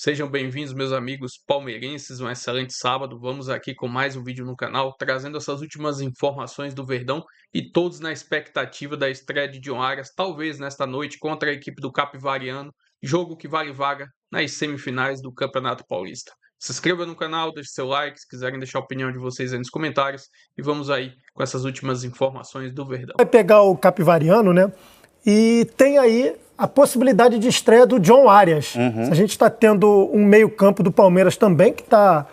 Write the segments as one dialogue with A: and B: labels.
A: Sejam bem-vindos, meus amigos palmeirenses, um excelente sábado. Vamos aqui com mais um vídeo no canal, trazendo essas últimas informações do Verdão e todos na expectativa da estreia de John Arias, talvez nesta noite, contra a equipe do Capivariano, jogo que vale vaga nas semifinais do Campeonato Paulista. Se inscreva no canal, deixe seu like, se quiserem deixar a opinião de vocês aí nos comentários, e vamos aí com essas últimas informações do Verdão.
B: Vai pegar o Capivariano, né? E tem aí a possibilidade de estreia do John Arias. A gente está tendo um meio-campo do Palmeiras também, que está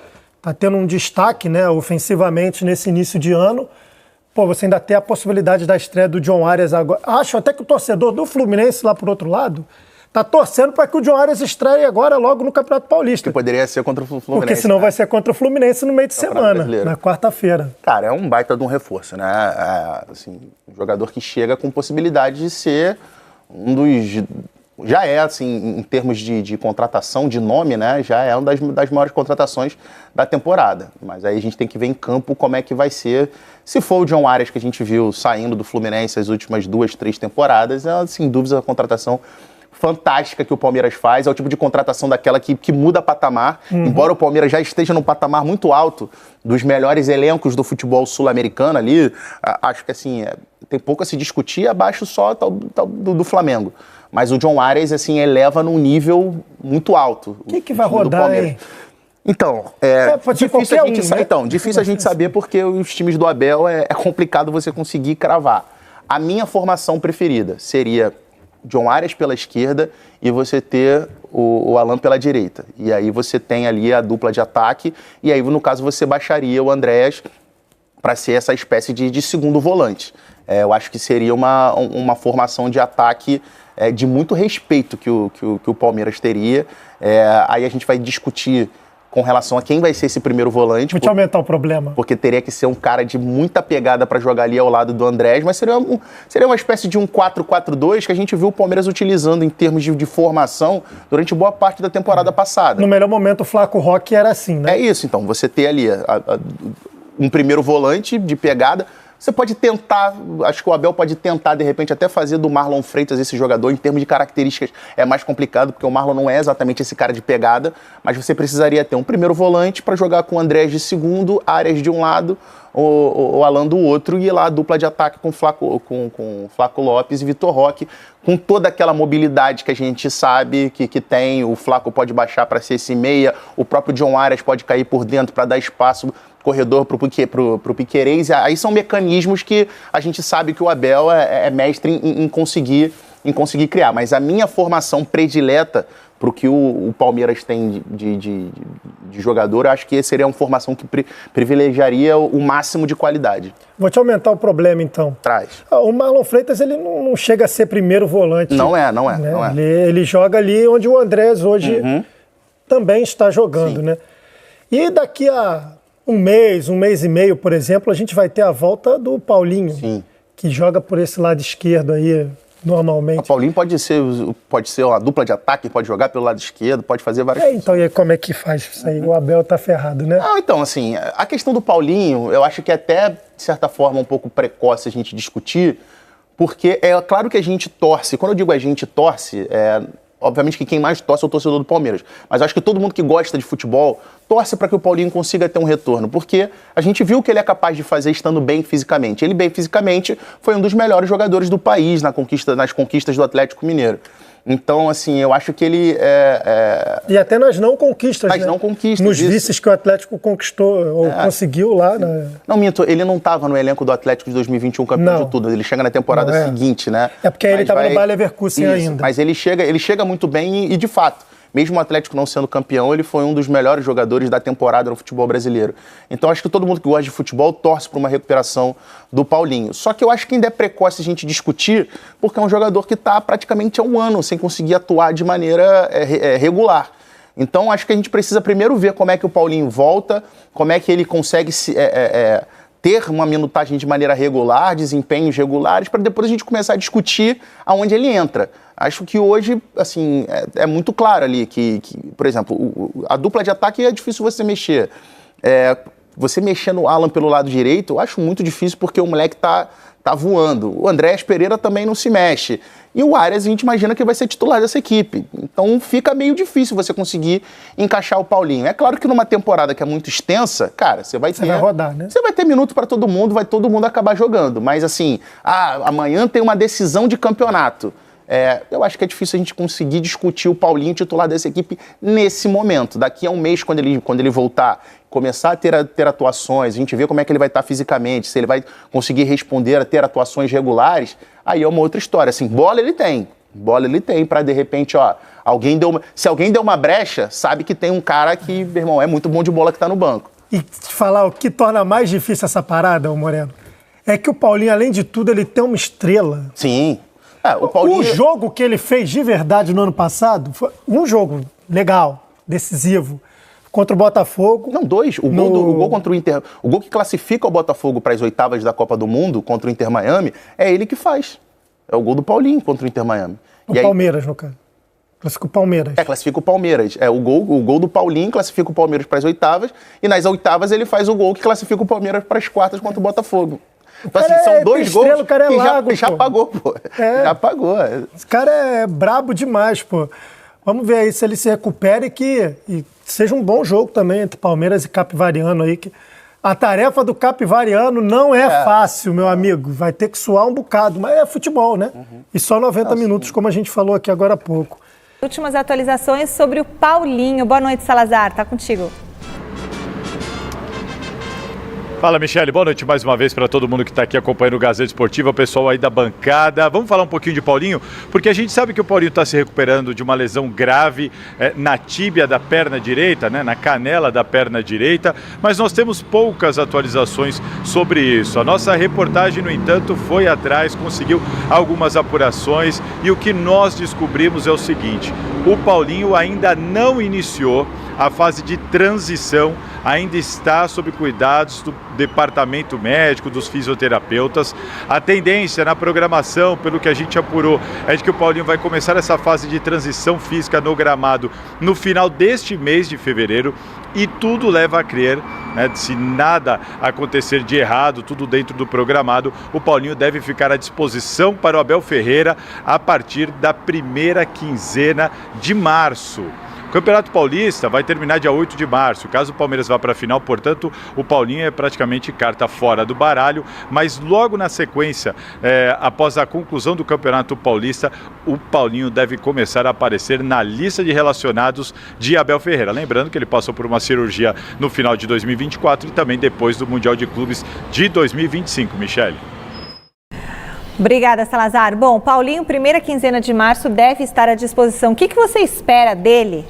B: tendo um destaque, né, ofensivamente nesse início de ano. Pô, você ainda tem a possibilidade da estreia do John Arias agora. Acho até que o torcedor do Fluminense, lá por outro lado, está torcendo para que o John Arias estreie agora logo no Campeonato Paulista.
C: Que poderia ser contra o Fluminense.
B: Porque senão vai ser contra o Fluminense no meio de semana, na quarta-feira.
C: Cara, é um baita de um reforço, né? Um jogador que chega com possibilidade de ser um dos... Já é, assim, em termos de contratação, de nome, né? Já é uma das maiores contratações da temporada. Mas aí a gente tem que ver em campo como é que vai ser. Se for o John Arias que a gente viu saindo do Fluminense as últimas 2, 3 temporadas, é, sem dúvida, a contratação fantástica que o Palmeiras faz. É o tipo de contratação daquela que muda patamar. Embora o Palmeiras já esteja num patamar muito alto dos melhores elencos do futebol sul-americano ali, acho que assim, tem pouco a se discutir, abaixo só do Flamengo. Mas o John Arias, assim, eleva num nível muito alto.
B: O que vai rodar, hein?
C: Então, difícil a gente saber porque os times do Abel é complicado você conseguir cravar. A minha formação preferida seria John Arias pela esquerda e você ter o Alan pela direita. E aí você tem ali a dupla de ataque e aí, no caso, você baixaria o Andréas para ser essa espécie de segundo volante. Eu acho que seria uma formação de ataque de muito respeito que o Palmeiras teria. Aí a gente vai discutir com relação a quem vai ser esse primeiro volante.
B: Vou te aumentar o problema.
C: Porque teria que ser um cara de muita pegada para jogar ali ao lado do Andrés, mas seria uma espécie de um 4-4-2 que a gente viu o Palmeiras utilizando em termos de formação durante boa parte da temporada passada.
B: No melhor momento, o Flaco Roque era assim, né?
C: É isso, então. Você ter ali um primeiro volante de pegada. Você pode tentar, acho que o Abel pode tentar, de repente, até fazer do Marlon Freitas esse jogador. Em termos de características, é mais complicado, porque o Marlon não é exatamente esse cara de pegada, mas você precisaria ter um primeiro volante para jogar com o Andrés de segundo, Arias de um lado, o Alan do outro, e ir lá a dupla de ataque com Flaco Lopes e Vitor Roque, com toda aquela mobilidade que a gente sabe que tem. O Flaco pode baixar para ser esse meia, o próprio John Arias pode cair por dentro para dar espaço corredor pro Piquerez. Aí são mecanismos que a gente sabe que o Abel é mestre em conseguir criar. Mas a minha formação predileta pro que o Palmeiras tem de jogador, eu acho que seria uma formação que privilegiaria o máximo de qualidade.
B: Vou te aumentar o problema, então.
C: Traz.
B: O Marlon Freitas, ele não chega a ser primeiro volante.
C: Não é.
B: Ele joga ali onde o Andrés hoje também está jogando, né? E daqui a um mês e meio, por exemplo, a gente vai ter a volta do Paulinho, que joga por esse lado esquerdo aí, normalmente.
C: O Paulinho pode ser uma dupla de ataque, pode jogar pelo lado esquerdo, pode fazer várias coisas.
B: Então, e aí, como é que faz isso aí? O Abel tá ferrado, né?
C: Então, assim, a questão do Paulinho, eu acho que é até, de certa forma, um pouco precoce a gente discutir, porque é claro que a gente torce. Quando eu digo a gente torce, obviamente que quem mais torce é o torcedor do Palmeiras. Mas eu acho que todo mundo que gosta de futebol torce para que o Paulinho consiga ter um retorno. Porque a gente viu o que ele é capaz de fazer estando bem fisicamente. Ele, bem fisicamente, foi um dos melhores jogadores do país nas conquistas do Atlético Mineiro. Então, assim, eu acho que ele
B: E até nas não conquistas, né?
C: não conquistas.
B: Nos vices que o Atlético conquistou, ou conseguiu lá.
C: Não, minto, ele não estava no elenco do Atlético de 2021, campeão de tudo. Ele chega na temporada seguinte, né?
B: É porque ele estava no Bayer Leverkusen ainda.
C: Mas ele chega muito bem e, de fato, mesmo o Atlético não sendo campeão, ele foi um dos melhores jogadores da temporada no futebol brasileiro. Então, acho que todo mundo que gosta de futebol torce para uma recuperação do Paulinho. Só que eu acho que ainda é precoce a gente discutir, porque é um jogador que está praticamente há um ano sem conseguir atuar de maneira regular. Então, acho que a gente precisa primeiro ver como é que o Paulinho volta, como é que ele consegue ter uma minutagem de maneira regular, desempenhos regulares, para depois a gente começar a discutir aonde ele entra. Acho que hoje, assim, é muito claro ali que, por exemplo, a dupla de ataque é difícil você mexer. Você mexer no Alan pelo lado direito, eu acho muito difícil porque o moleque tá tá voando. O Andréas Pereira também não se mexe. E o Arias, a gente imagina que vai ser titular dessa equipe. Então fica meio difícil você conseguir encaixar o Paulinho. É claro que numa temporada que é muito extensa, cara, você vai
B: rodar, né?
C: Você vai ter minuto para todo mundo, vai todo mundo acabar jogando. Mas assim, amanhã tem uma decisão de campeonato. Eu acho que é difícil a gente conseguir discutir o Paulinho titular dessa equipe nesse momento. Daqui a um mês, quando ele voltar, começar a ter atuações, a gente vê como é que ele vai estar fisicamente, se ele vai conseguir responder a ter atuações regulares, aí é uma outra história. Assim, bola ele tem para de repente, se alguém deu uma brecha, sabe que tem um cara que, meu irmão, é muito bom de bola que tá no banco.
B: E te falar o que torna mais difícil essa parada, Moreno, é que o Paulinho, além de tudo, ele tem uma estrela.
C: Sim. O Paulinho...
B: O jogo que ele fez de verdade no ano passado foi um jogo legal, decisivo, contra o Botafogo.
C: Não, dois. O gol contra o Inter... O gol que classifica o Botafogo para as oitavas da Copa do Mundo contra o Inter Miami é ele que faz. É o gol do Paulinho contra o Inter Miami.
B: Palmeiras, no caso. Classifica o Palmeiras.
C: Classifica o Palmeiras. O gol do Paulinho classifica o Palmeiras para as oitavas e nas oitavas ele faz o gol que classifica o Palmeiras para as quartas contra o Botafogo. Então, assim, são dois gols que já pagou, pô. Já pagou.
B: Esse cara é brabo demais, pô. Vamos ver aí se ele se recupera e seja um bom jogo também entre Palmeiras e Capivariano aí. Que a tarefa do Capivariano não é fácil, meu amigo. Vai ter que suar um bocado, mas é futebol, né? E só 90 minutos, como a gente falou aqui agora há pouco.
D: Últimas atualizações sobre o Paulinho. Boa noite, Salazar. Tá contigo.
E: Fala, Michele. Boa noite mais uma vez para todo mundo que está aqui acompanhando o Gazeta Esportiva, o pessoal aí da bancada. Vamos falar um pouquinho de Paulinho, porque a gente sabe que o Paulinho está se recuperando de uma lesão grave na tíbia da perna direita, né, na canela da perna direita, mas nós temos poucas atualizações sobre isso. A nossa reportagem, no entanto, foi atrás, conseguiu algumas apurações e o que nós descobrimos é o seguinte: o Paulinho ainda não iniciou a fase de transição, ainda está sob cuidados do departamento médico, dos fisioterapeutas. A tendência na programação, pelo que a gente apurou, é de que o Paulinho vai começar essa fase de transição física no gramado no final deste mês de fevereiro, e tudo leva a crer, né, se nada acontecer de errado, tudo dentro do programado, o Paulinho deve ficar à disposição para o Abel Ferreira a partir da primeira quinzena de março. O Campeonato Paulista vai terminar dia 8 de março. Caso o Palmeiras vá para a final, portanto, o Paulinho é praticamente carta fora do baralho. Mas logo na sequência, após a conclusão do Campeonato Paulista, o Paulinho deve começar a aparecer na lista de relacionados de Abel Ferreira. Lembrando que ele passou por uma cirurgia no final de 2024 e também depois do Mundial de Clubes de 2025, Michele.
D: Obrigada, Salazar. Bom, Paulinho, primeira quinzena de março, deve estar à disposição. O que você espera dele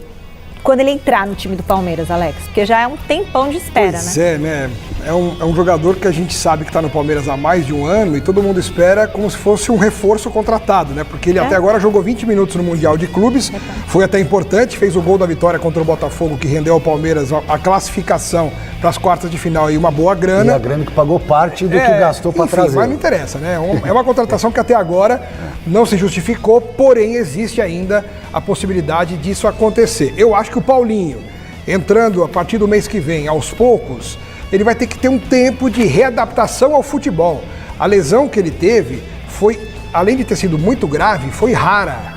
D: quando ele entrar no time do Palmeiras, Alex? Porque já é um tempão de espera,
F: pois né? É um jogador que a gente sabe que está no Palmeiras há mais de um ano e todo mundo espera como se fosse um reforço contratado, né? Porque ele até agora jogou 20 minutos no Mundial de Clubes, foi até importante, fez o gol da vitória contra o Botafogo, que rendeu ao Palmeiras a classificação para as quartas de final e uma boa grana.
G: E a grana que pagou parte do que gastou para trazer.
F: Mas não interessa, né? É uma contratação que até agora não se justificou, porém existe ainda a possibilidade disso acontecer. Eu acho que o Paulinho, entrando a partir do mês que vem, aos poucos, ele vai ter que ter um tempo de readaptação ao futebol. A lesão que ele teve foi, além de ter sido muito grave, foi rara.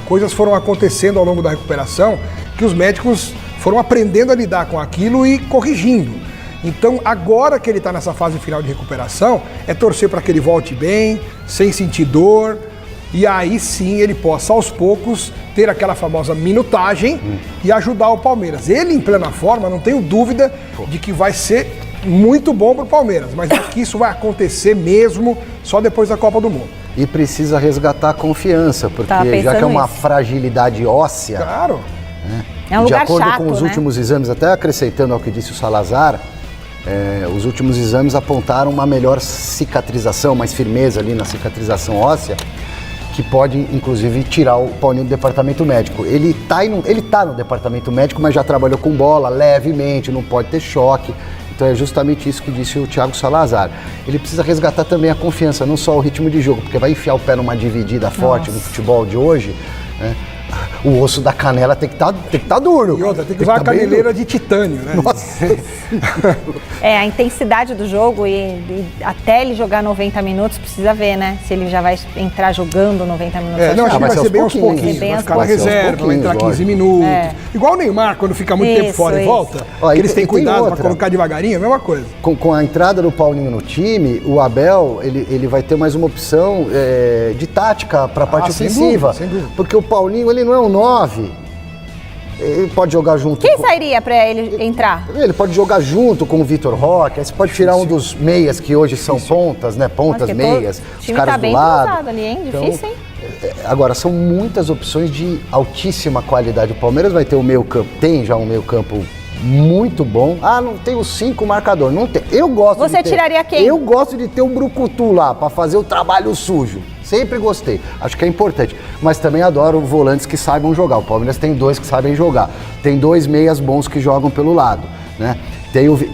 F: Coisas foram acontecendo ao longo da recuperação que os médicos foram aprendendo a lidar com aquilo e corrigindo. Então, agora que ele está nessa fase final de recuperação, é torcer para que ele volte bem, sem sentir dor, e aí sim ele possa, aos poucos, ter aquela famosa minutagem e ajudar o Palmeiras. Ele, em plena forma, não tenho dúvida de que vai ser muito bom para o Palmeiras, mas acho que isso vai acontecer mesmo só depois da Copa do Mundo.
G: E precisa resgatar a confiança, porque já que é uma fragilidade óssea...
F: Claro.
G: Né?
D: É um lugar
G: chato, de acordo com os
D: né?
G: últimos exames, até acrescentando ao que disse o Salazar, os últimos exames apontaram uma melhor cicatrização, mais firmeza ali na cicatrização óssea, que pode, inclusive, tirar o Paulinho do departamento médico. Ele tá no departamento médico, mas já trabalhou com bola levemente, não pode ter choque. Então é justamente isso que disse o Thiago Salazar. Ele precisa resgatar também a confiança, não só o ritmo de jogo, porque vai enfiar o pé numa dividida forte no futebol de hoje, né? o osso da canela tem que tá duro.
F: E outra, tem que usar a caneleira de titânio, né?
G: Nossa.
D: A intensidade do jogo e até ele jogar 90 minutos, precisa ver, né? Se ele já vai entrar jogando 90 minutos.
F: Não, acho que vai ser bem aos pouquinhos.
D: Vai
F: Vai ficar na reserva, vai entrar 15 minutos. Igual o Neymar, quando fica muito tempo fora e volta, eles têm cuidado para colocar devagarinho, a mesma coisa.
G: Com a entrada do Paulinho no time, o Abel, ele vai ter mais uma opção de tática para a parte ofensiva.
F: Sem dúvida.
G: Porque o Paulinho, ele não é um 9. Ele pode jogar junto.
D: Quem sairia para ele entrar?
G: Ele pode jogar junto com o Vitor Roque. Aí você pode tirar um dos meias que hoje são pontas, né? Pontas, meias.
D: O time
G: os caras
D: tá bem
G: do lado.
D: cruzado ali, hein? Difícil, hein?
G: Agora, são muitas opções de altíssima qualidade. O Palmeiras vai ter tem já um meio campo muito bom. Não tem os 5 marcadores. Não tem. Eu gosto
D: Você tiraria quem?
G: Eu gosto de ter um brucutu lá para fazer o trabalho sujo. Sempre gostei. Acho que é importante. Mas também adoro volantes que saibam jogar. O Palmeiras tem 2 que sabem jogar. Tem 2 meias bons que jogam pelo lado, né?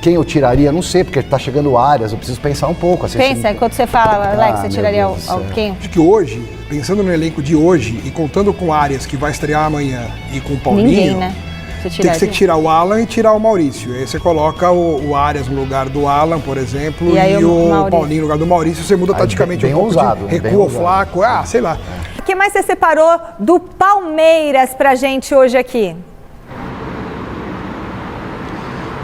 G: Quem eu tiraria, não sei, porque tá chegando áreas, eu preciso pensar um pouco. Assim,
D: Pensa, enquanto você fala, Alex, você tiraria quem?
F: Acho que hoje, pensando no elenco de hoje e contando com Arias, que vai estrear amanhã, e com o Paulinho...
D: Ninguém, né?
F: Tem que ser tirar o Alan e tirar o Maurício. Aí você coloca o Arias no lugar do Alan, por exemplo, e o Paulinho no lugar do Maurício. Você muda taticamente um pouco,
G: ousado,
F: recua o Flaco, sei lá.
D: O que mais você separou do Palmeiras pra gente hoje aqui?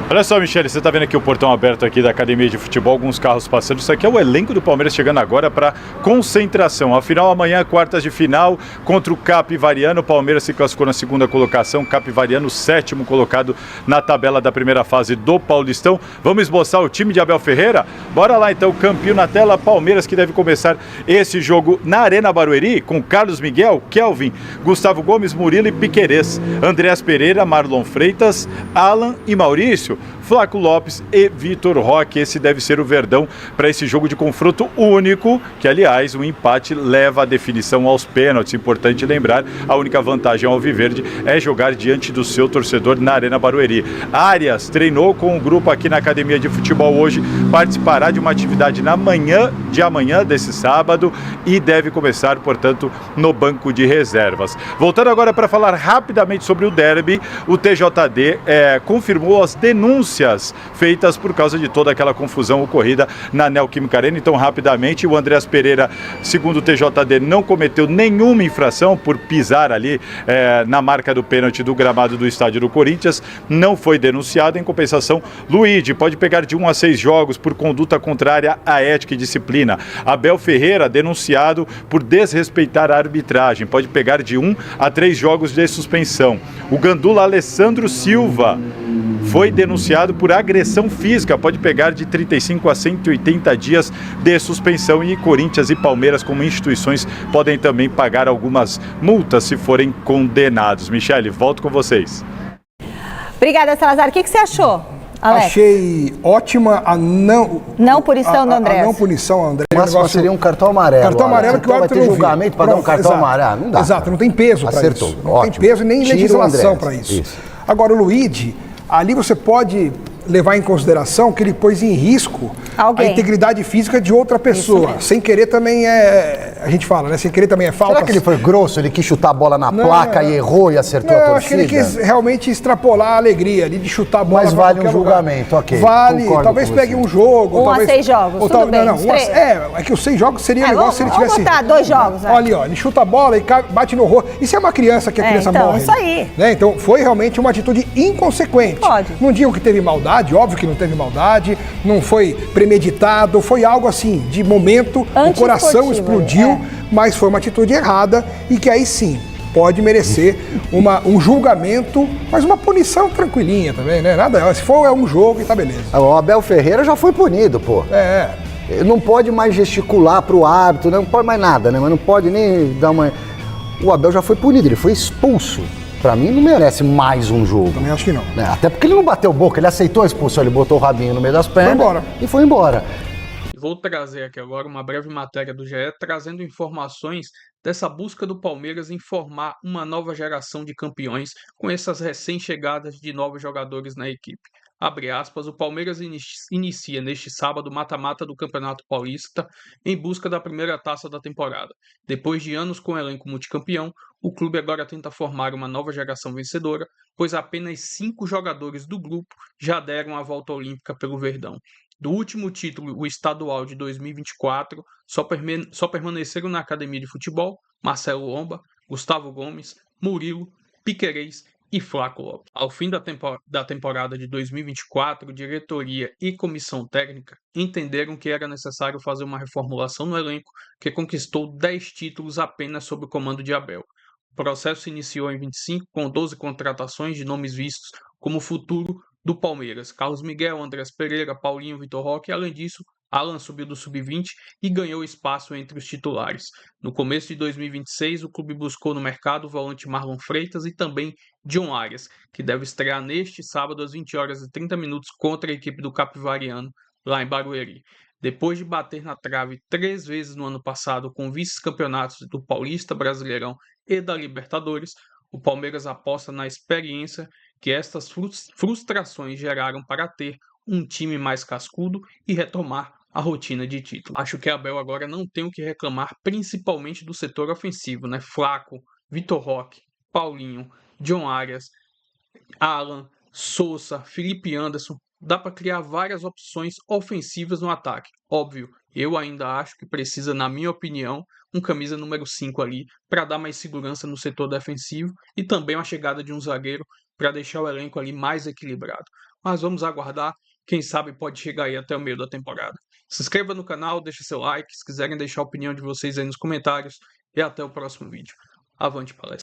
E: Olha só, Michele, você está vendo aqui o portão aberto aqui da Academia de Futebol, alguns carros passando. Isso aqui é o elenco do Palmeiras chegando agora para concentração. Afinal, amanhã, quartas de final, contra o Capivariano. O Palmeiras se classificou na segunda colocação, Capivariano, 7º colocado na tabela da primeira fase do Paulistão. Vamos esboçar o time de Abel Ferreira? Bora lá, então, campeão na tela. Palmeiras que deve começar esse jogo na Arena Barueri, com Carlos Miguel, Kelvin, Gustavo Gomes, Murilo e Piquerez, Andreas Pereira, Marlon Freitas, Alan e Maurício, Flaco Lopes e Vitor Roque. Esse deve ser o Verdão para esse jogo de confronto único, que aliás o empate leva a definição aos pênaltis. Importante lembrar, a única vantagem ao Alviverde é jogar diante do seu torcedor na Arena Barueri. Arias treinou com o grupo aqui na Academia de Futebol hoje, participará de uma atividade na manhã de amanhã desse sábado e deve começar, portanto, no banco de reservas. Voltando agora para falar rapidamente sobre o derby, o TJD confirmou as denúncias feitas por causa de toda aquela confusão ocorrida na Neoquímica Arena. Então, rapidamente, o Andreas Pereira, segundo o TJD, não cometeu nenhuma infração por pisar ali na marca do pênalti do gramado do estádio do Corinthians, não foi denunciado. Em compensação, Luigi pode pegar de 1 a 6 jogos por conduta contrária à ética e disciplina. Abel Ferreira, denunciado por desrespeitar a arbitragem, pode pegar de 1 a 3 jogos de suspensão. O gandula Alessandro Silva foi denunciado por agressão física, pode pegar de 35 a 180 dias de suspensão, e Corinthians e Palmeiras, como instituições, podem também pagar algumas multas se forem condenados. Michele, volto com vocês.
D: Obrigada, Salazar. O que você achou, Alex?
F: Achei ótima a
D: não punição do André.
F: A não punição ao André.
G: Mas seria um cartão amarelo.
F: Cartão amarelo que o árbitro
G: vai ter julgamento para dar um cartão amarelo. Não dá.
F: Exato, não tem peso para isso. Não tem peso e nem legislação para isso. Agora, o Luigi, ali você pode levar em consideração que ele pôs em risco a integridade física de outra pessoa. Sem querer também a gente fala, né? Sem querer também é falta.
G: Será que ele foi grosso? Ele quis chutar a bola na placa e errou e acertou a torcida?
F: Eu acho que ele quis realmente extrapolar a alegria ali de chutar a bola.
G: Mas vale um julgamento, ok.
F: Vale, talvez pegue um jogo.
D: 1 a 6 jogos, tudo bem.
F: É que os 6 jogos seria legal se ele tivesse...
D: Vamos botar 2 jogos.
F: Olha, ele chuta a bola e bate no rosto. E se é uma criança que a criança morre?
D: Isso aí.
F: Né? Então, foi realmente uma atitude inconsequente. Não digo que teve maldade, óbvio que não teve maldade, não foi premeditado, foi algo assim, de momento, o coração explodiu, mas foi uma atitude errada e que aí sim pode merecer um julgamento, mas uma punição tranquilinha também, né? Nada, se for um jogo e tá beleza.
G: O Abel Ferreira já foi punido, pô. Não pode mais gesticular pro árbitro, não pode mais nada, né? Mas não pode nem dar uma... O Abel já foi punido, ele foi expulso. Pra mim, não merece mais um jogo.
F: Também acho que não.
G: Até porque ele não bateu boca, ele aceitou a expulsão, ele botou o rabinho no meio das pernas e foi embora.
A: Vou trazer aqui agora uma breve matéria do GE, trazendo informações dessa busca do Palmeiras em formar uma nova geração de campeões com essas recém-chegadas de novos jogadores na equipe. abre aspas, o Palmeiras inicia neste sábado o mata-mata do Campeonato Paulista em busca da primeira taça da temporada. Depois de anos com o elenco multicampeão, o clube agora tenta formar uma nova geração vencedora, pois apenas 5 jogadores do grupo já deram a volta olímpica pelo Verdão. Do último título, o estadual de 2024, só permaneceram na academia de futebol Marcelo Lomba, Gustavo Gomes, Murilo, Piquerez e Flaco Lopes. Ao fim da temporada de 2024, diretoria e comissão técnica entenderam que era necessário fazer uma reformulação no elenco, que conquistou 10 títulos apenas sob o comando de Abel. O processo se iniciou em 25, com 12 contratações de nomes vistos como futuro do Palmeiras: Carlos Miguel, Andrés Pereira, Paulinho, Vitor Roque. Além disso, Alan subiu do sub-20 e ganhou espaço entre os titulares. No começo de 2026, o clube buscou no mercado o volante Marlon Freitas e também John Arias, que deve estrear neste sábado às 20h30 contra a equipe do Capivariano, lá em Barueri. Depois de bater na trave 3 vezes no ano passado com vice-campeonatos do Paulista, Brasileirão e da Libertadores, o Palmeiras aposta na experiência que estas frustrações geraram para ter um time mais cascudo e retomar a rotina de título. Acho que Abel agora não tem o que reclamar, principalmente do setor ofensivo, né? Flaco, Vitor Roque, Paulinho, John Arias, Alan, Sousa, Felipe Anderson. Dá para criar várias opções ofensivas no ataque. Óbvio, eu ainda acho que precisa, na minha opinião, um camisa número 5 ali para dar mais segurança no setor defensivo e também uma chegada de um zagueiro para deixar o elenco ali mais equilibrado. Mas vamos aguardar, quem sabe pode chegar aí até o meio da temporada. Se inscreva no canal, deixe seu like, se quiserem deixar a opinião de vocês aí nos comentários e até o próximo vídeo. Avante palestra!